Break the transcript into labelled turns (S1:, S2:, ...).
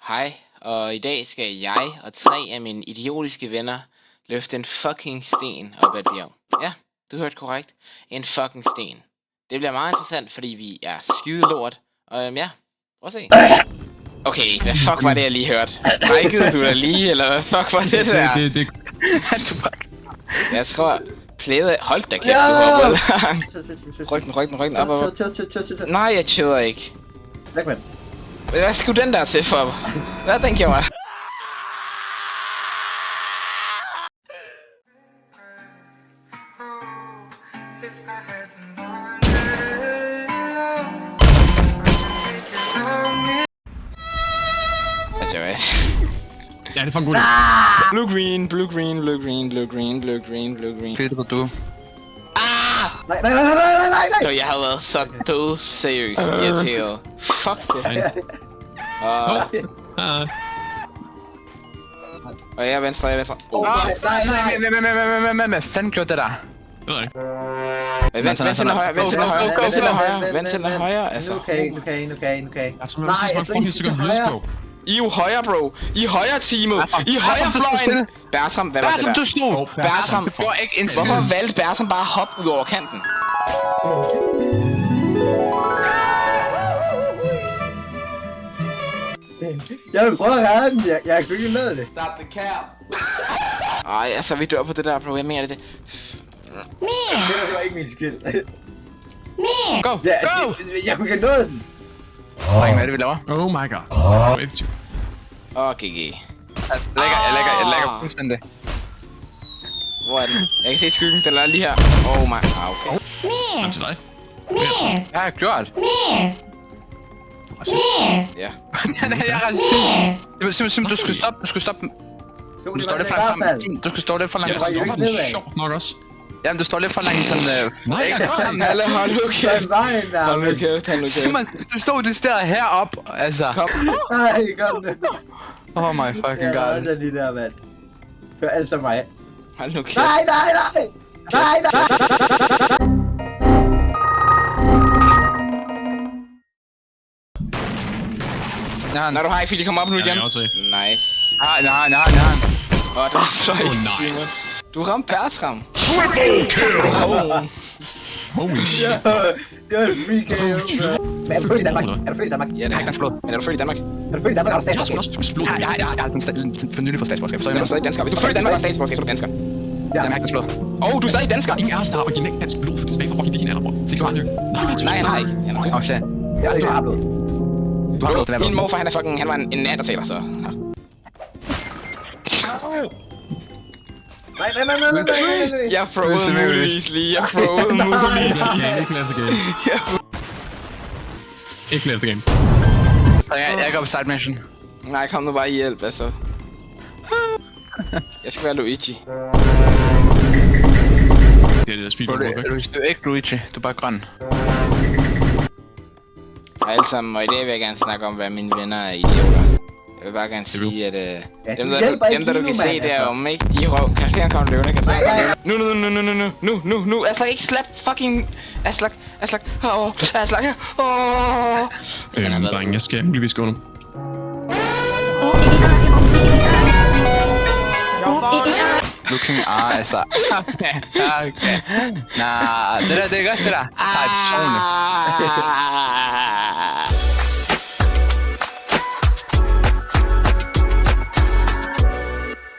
S1: Hej, og i dag skal jeg og 3 af mine idiotiske venner løfte en fucking sten op ad et bjerg. Ja, du hørte korrekt. En fucking sten. Det bliver meget interessant, fordi vi er skide lort. Og ja, prøv at se. Okay, hvad fuck var det, jeg lige hørte? Brækkede du da lige, eller hvad fuck var det der? Jeg tror, plæde... Hold da kæft, du hoppede langt. Ryggen, op. Nej, jeg chiller ikke. Hvad skulle den der til for? Hvad den gjorde?
S2: Ja, det er for en god
S1: Blue green.
S3: Fedt på du.
S4: Nej.
S1: Så jeg har været så død seriøst irriteret. Fuck det. Og jeg er venstre.
S3: Nej, hvad fanden gjorde det der?
S2: Det ved jeg ikke.
S1: Vent til den højre, altså.
S4: Okay.
S2: Jeg tror, man fucking sikkert lydspå.
S1: I er jo højre, bro. I er højre teamet. I er højre fløjen. Bertram, hvad var det der?
S3: Du stod.
S1: Bertram,
S3: Hvorfor
S1: hvorfor valgte Bertram bare at hoppe ud over kanten?
S4: Jeg vil prøve at redde den. Jeg kan ikke med det.
S1: Stop the cap. Ej, altså vi dør på det der, bro. Jeg mener det.
S4: Det var ikke min skyld.
S3: Go!
S4: Jeg kunne ikke nå den.
S3: Hvad er det, vi laver?
S2: Oh my god. Effektivt.
S1: GG.
S3: Jeg lægger fuldstændig.
S1: Hvor er den? Jeg kan se skyggen, den er lige her. Oh my... okay.
S2: Kom til dig.
S3: Jeg har gjort.
S2: Racist.
S1: Ja.
S3: Jeg er racist. Sim, du skulle stoppe. Du står lidt for langt frem. Du skal stå lidt for langt
S2: Jeg
S3: frem.
S2: stopper den sjovt nok også.
S3: Jamen, du står lidt for langt sådan...
S2: Nej, jeg gør ikke.
S1: Alle hold nu kæft. Hold nu kæft.
S3: Simon, du stod det sted heroppe, altså.
S1: Kom.
S4: Nej, kom nu.
S3: Oh my fucking god.
S4: Jeg er lige der, mand. Hør altså mig.
S1: Hold nu kæft.
S4: Nej.
S1: Når du har ikke, fordi kom op nu igen.
S2: Ja, jeg også.
S1: Nice.
S3: Nej.
S1: Og der fløj.
S2: nej.
S1: Du ramte Bertram.
S2: Holy shit.
S4: Det var en free KO. Men er du født i Danmark?
S1: Ja, det er ikke blod. Men er du født i Danmark?
S4: Er du født i Danmark, har du
S2: Jeg har sgu
S4: statsborgerskab?
S2: også blod.
S3: Jeg har sådan for nylig fået statsborgerskab.
S1: Så er du stadig dansker. Hvis du er født i Danmark, har du statsborgerskab, så er du dansker.
S3: Jeg har ikke blod.
S1: Du er stadig dansker.
S2: Ingen af os, der har originalt dansk blod tilbage fra fucking vikingerne, bror. Se så
S1: Nej, han har ikke. Han er tysk.
S3: Okay.
S4: Du har blod.
S3: Du har blod, det er
S1: Min
S3: blod.
S1: morfar, han var en neandertaler, så...
S4: Nej.
S1: Jeg froede muligvis. Jeg froede muligvis.
S2: Ikke flere game. Ikke flere game.
S3: Jeg går på side mission.
S1: Nej, kom nu bare i hjælp, altså. Jeg skal være Luigi.
S2: Det er det der speedrun,
S3: Du er ikke Luigi, du er bare grøn.
S1: Hej alle sammen, og i dag vil jeg gerne snakke om, hvad mine venner er idioter. Jeg vil bare gerne sige, at dem der du kan se derom, ikke? De røv. Kan jeg komme løvende? Nu! Aslak, ikke slap fucking... Aslak.
S2: Drenge, jeg skal muligvis gå nu.
S3: Looking altså. Okay. Nah, det er ikke også det der. Tag det personligt.